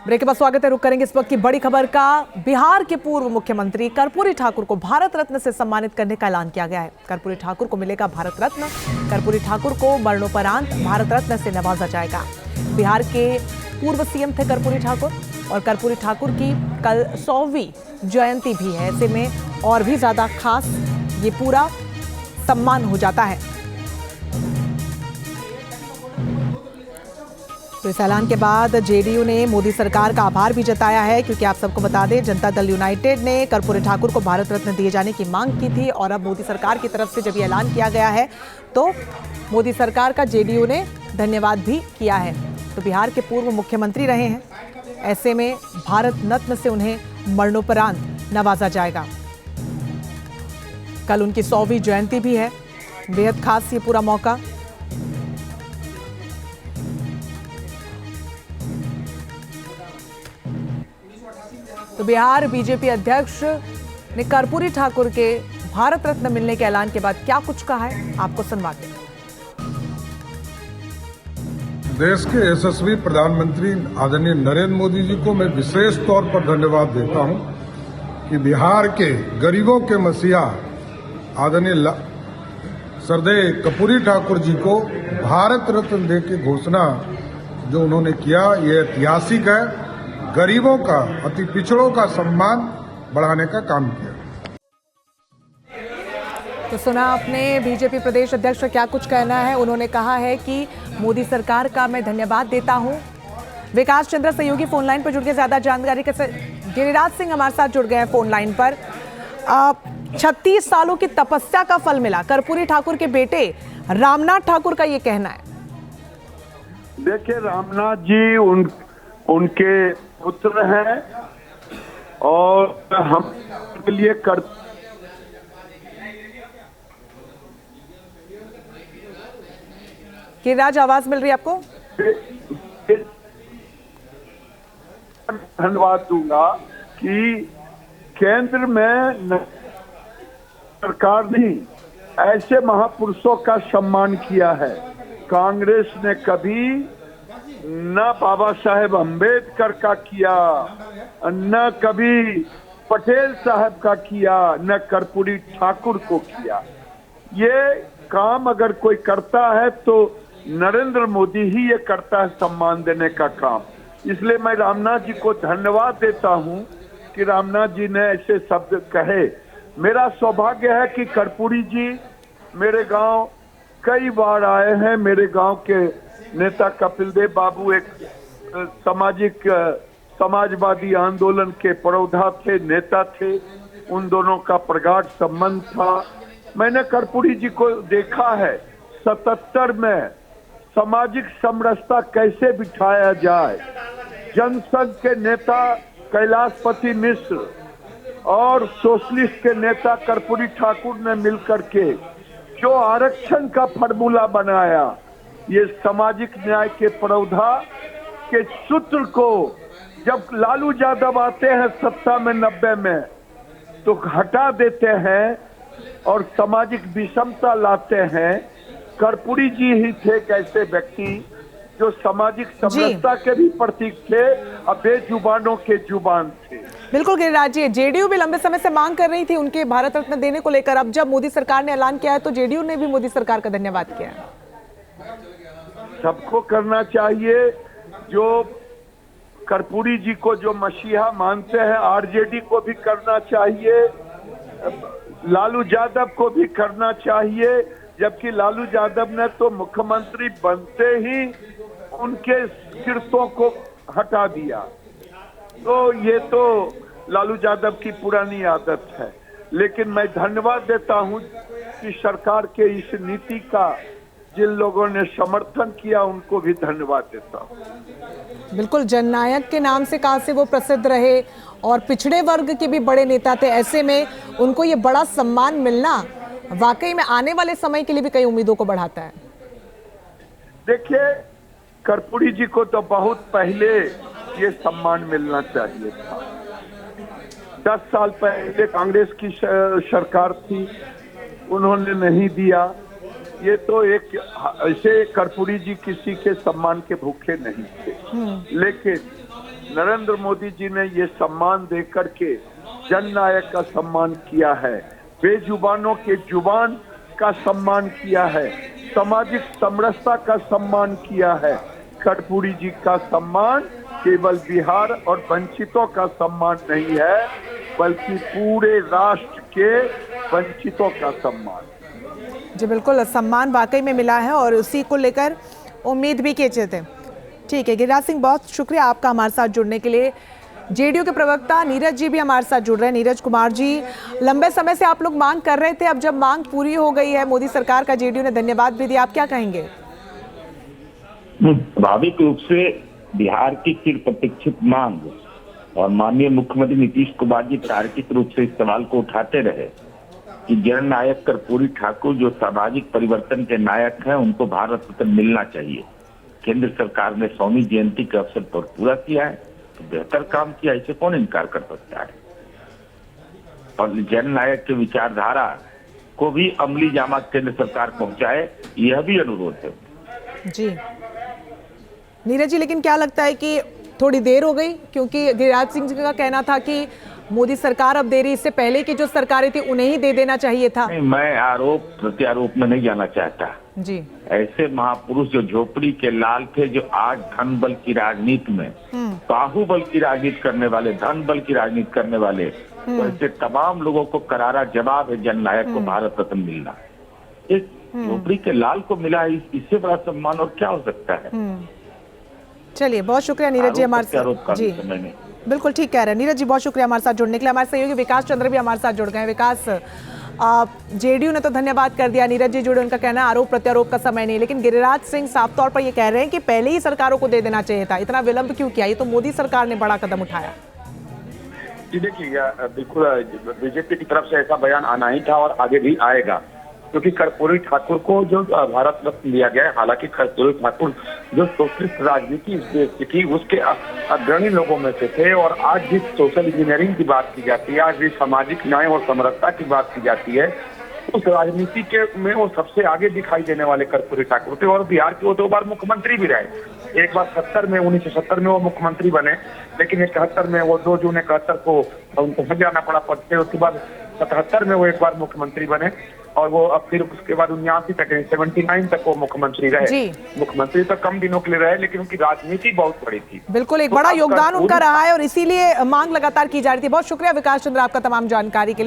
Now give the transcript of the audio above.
Break के बाद स्वागत है। रुक करेंगे इस वक्त की बड़ी खबर का। बिहार के पूर्व मुख्यमंत्री कर्पूरी ठाकुर को भारत रत्न से सम्मानित करने का ऐलान किया गया है। कर्पूरी ठाकुर को मिलेगा भारत रत्न। कर्पूरी ठाकुर को मरणोपरांत भारत रत्न से नवाजा जाएगा। बिहार के पूर्व सीएम थे कर्पूरी ठाकुर और कर्पूरी ठाकुर की कल 100वीं जयंती भी है। ऐसे में और भी ज्यादा खास ये पूरा सम्मान हो जाता है। तो इस ऐलान के बाद जेडीयू ने मोदी सरकार का आभार भी जताया है, क्योंकि आप सबको बता दें जनता दल यूनाइटेड ने कर्पूरी ठाकुर को भारत रत्न दिए जाने की मांग की थी और अब मोदी सरकार की तरफ से जब ये ऐलान किया गया है तो मोदी सरकार का जेडीयू ने धन्यवाद भी किया है। तो बिहार के पूर्व मुख्यमंत्री रहे हैं, ऐसे में भारत रत्न से उन्हें मरणोपरांत नवाजा जाएगा। कल उनकी 100वीं जयंती भी है। बेहद खास ये पूरा मौका। तो बिहार बीजेपी अध्यक्ष ने कर्पूरी ठाकुर के भारत रत्न मिलने के ऐलान के बाद क्या कुछ कहा है, आपको सुनवाते हैं। देश के यशस्वी प्रधानमंत्री आदरणीय नरेंद्र मोदी जी को मैं विशेष तौर पर धन्यवाद देता हूं कि बिहार के गरीबों के मसीहा आदरणीय श्रद्धेय कर्पूरी ठाकुर जी को भारत रत्न देने की घोषणा जो उन्होंने किया, ये ऐतिहासिक है। गरीबों का, अति पिछड़ों का सम्मान बढ़ाने का काम किया। तो सुना आपने बीजेपी प्रदेश अध्यक्ष का क्या कुछ कहना है। उन्होंने कहा है कि मोदी सरकार का मैं धन्यवाद देता हूं। विकास चंद्र सहयोगी फोन लाइन पर जुड़ गए ज्यादा जानकारी के साथ। गिरिराज सिंह हमारे साथ जुड़ गए हैं फोन लाइन पर। 36 सालों की तपस्या का फल मिला, कर्पूरी ठाकुर के बेटे रामनाथ ठाकुर का ये कहना है। देखिए, रामनाथ जी उनके पुत्र हैं और हम के लिए गिरिराज, आवाज मिल रही है आपको? धन्यवाद दूंगा कि केंद्र में सरकार ने ऐसे महापुरुषों का सम्मान किया है। कांग्रेस ने कभी न बाबा साहेब अम्बेडकर का किया, न कभी पटेल साहब का किया, न कर्पूरी ठाकुर को किया। ये काम अगर कोई करता है तो नरेंद्र मोदी ही ये करता है, सम्मान देने का काम। इसलिए मैं रामनाथ जी को धन्यवाद देता हूं कि रामनाथ जी ने ऐसे शब्द कहे। मेरा सौभाग्य है कि कर्पूरी जी मेरे गांव कई बार आए हैं। मेरे गांव के नेता कपिल देव बाबू एक समाजवादी आंदोलन के पुरोधा थे, नेता थे। उन दोनों का प्रगाढ़ संबंध था। मैंने कर्पूरी जी को देखा है 77 में सामाजिक समरसता कैसे बिठाया जाए। जनसंघ के नेता कैलाशपति मिश्र और सोशलिस्ट के नेता कर्पूरी ठाकुर ने मिलकर के जो आरक्षण का फार्मूला बनाया, ये सामाजिक न्याय के पुरोधा के सूत्र को जब लालू यादव आते हैं सत्ता में 90 में तो हटा देते हैं और सामाजिक विषमता लाते हैं। कर्पूरी जी ही थे एक ऐसे व्यक्ति जो सामाजिक समरसता के भी प्रतीक थे और बेजुबानों के जुबान थे। बिल्कुल गिरिराज जी, जेडीयू भी लंबे समय से मांग कर रही थी उनके भारत रत्न देने को लेकर। अब जब मोदी सरकार ने ऐलान किया है तो जेडीयू ने भी मोदी सरकार का धन्यवाद किया है। सबको करना चाहिए। जो कर्पूरी जी को जो मसीहा मानते हैं, आरजेडी को भी करना चाहिए, लालू यादव को भी करना चाहिए। जबकि लालू यादव ने तो मुख्यमंत्री बनते ही उनके किरतों को हटा दिया। तो ये तो लालू यादव की पुरानी आदत है। लेकिन मैं धन्यवाद देता हूं कि सरकार के इस नीति का जिन लोगों ने समर्थन किया उनको भी धन्यवाद देता हूं। बिल्कुल, जननायक के नाम से कहा से वो प्रसिद्ध रहे और पिछड़े वर्ग के भी बड़े नेता थे। ऐसे में उनको ये बड़ा सम्मान मिलना वाकई में आने वाले समय के लिए भी कई उम्मीदों को बढ़ाता है। देखिए, कर्पूरी जी को तो बहुत पहले ये सम्मान मिलना चाहिए था। 10 साल पहले कांग्रेस की सरकार थी, उन्होंने नहीं दिया। ये तो एक ऐसे कर्पूरी जी किसी के सम्मान के भूखे नहीं थे। लेकिन नरेंद्र मोदी जी ने ये सम्मान देकर के जननायक का सम्मान किया है, बेजुबानों के जुबान का सम्मान किया है, सामाजिक समरसता का सम्मान किया है। कर्पूरी जी का सम्मान केवल बिहार और वंचितों का सम्मान नहीं है, बल्कि पूरे राष्ट्र के वंचितों का सम्मान। जी बिल्कुल, सम्मान वाकई में मिला है और उसी को लेकर उम्मीद भी किए थे। ठीक है गिरिराज सिंह, बहुत शुक्रिया आपका हमारे साथ जुड़ने के लिए। जेडीयू के प्रवक्ता नीरज जी भी हमारे साथ जुड़ रहे हैं। नीरज कुमार जी, लंबे समय से आप लोग मांग कर रहे थे, अब जब मांग पूरी हो गई है, मोदी सरकार का जेडीयू ने धन्यवाद भी दिया, आप क्या कहेंगे? स्वाभाविक रूप से बिहार की चिर प्रतीक्षित मांग और माननीय मुख्यमंत्री नीतीश कुमार जी तार्किक रूप से इस सवाल को उठाते रहे कि जननायक कर्पूरी ठाकुर जो सामाजिक परिवर्तन के नायक हैं, उनको भारत रत्न मिलना चाहिए। केंद्र सरकार ने 100वीं जयंती के अवसर पर पूरा किया है, तो बेहतर काम किया, इसे कौन इनकार कर सकता है। और जननायक की विचारधारा को भी अमली जामा केंद्र सरकार पहुंचाए, यह भी अनुरोध है। जी नीरज जी, लेकिन क्या लगता है कि थोड़ी देर हो गई? क्योंकि गिरिराज सिंह जी का कहना था कि मोदी सरकार अब दे रही, इससे पहले की जो सरकारें थी उन्हें ही दे देना चाहिए था। मैं आरोप प्रत्यारोप में नहीं जाना चाहता जी। ऐसे महापुरुष जो झोपड़ी के लाल थे, जो आज धन बल की राजनीति में बाहुबल की राजनीति करने वाले, धन बल की राजनीति करने वाले, तो ऐसे तमाम लोगों को करारा जवाब है जननायक को भारत रत्न मिलना। इस झोपड़ी के लाल को मिला है, इससे बड़ा सम्मान और क्या हो सकता है। चलिए, बहुत शुक्रिया नीरज जी हमारे साथ। जी बिल्कुल ठीक कह रहे हैं नीरज जी, बहुत शुक्रिया हमारे साथ जुड़ने के लिए। हमारे सहयोगी विकास चंद्र भी हमारे साथ जुड़ गए हैं। विकास, जेडीयू ने तो धन्यवाद कर दिया, नीरज जी जुड़े, उनका कहना है आरोप प्रत्यारोप का समय नहीं, लेकिन गिरिराज सिंह साफ तौर पर ये कह रहे हैं कि पहले ही सरकारों को दे देना चाहिए था, इतना विलंब क्यों किया? ये तो मोदी सरकार ने बड़ा कदम उठाया। जी देखिए, बिल्कुल बीजेपी की तरफ से ऐसा बयान आना ही था और आगे भी आएगा, क्योंकि कर्पूरी ठाकुर को जो भारत रत्न दिया गया है, हालांकि कर्पूरी ठाकुर जो सोशलिस्ट राजनीति इस देश की थी उसके अग्रणी लोगों में से थे, और आज जिस सोशल इंजीनियरिंग की बात की जाती है, आज जिस सामाजिक न्याय और समरसता की बात की जाती है, उस राजनीति के में वो सबसे आगे दिखाई देने वाले कर्पूरी ठाकुर थे। और बिहार के वो 2 बार मुख्यमंत्री भी रहे, एक बार 1970 में वो मुख्यमंत्री बने, लेकिन 71 में वो 2 जून 71 को उनको हट जाना पड़ा पद से। उसके बाद 77 में वो एक बार मुख्यमंत्री बने, और वो अब फिर उसके बाद 79 तक 79 तक वो मुख्यमंत्री रहे। मुख्यमंत्री तो कम दिनों के लिए रहे, लेकिन उनकी राजनीति बहुत बड़ी थी। बिल्कुल, एक बड़ा योगदान उनका रहा है और इसीलिए मांग लगातार की जा रही थी। बहुत शुक्रिया विकास चंद्र आपका तमाम जानकारी के लिए।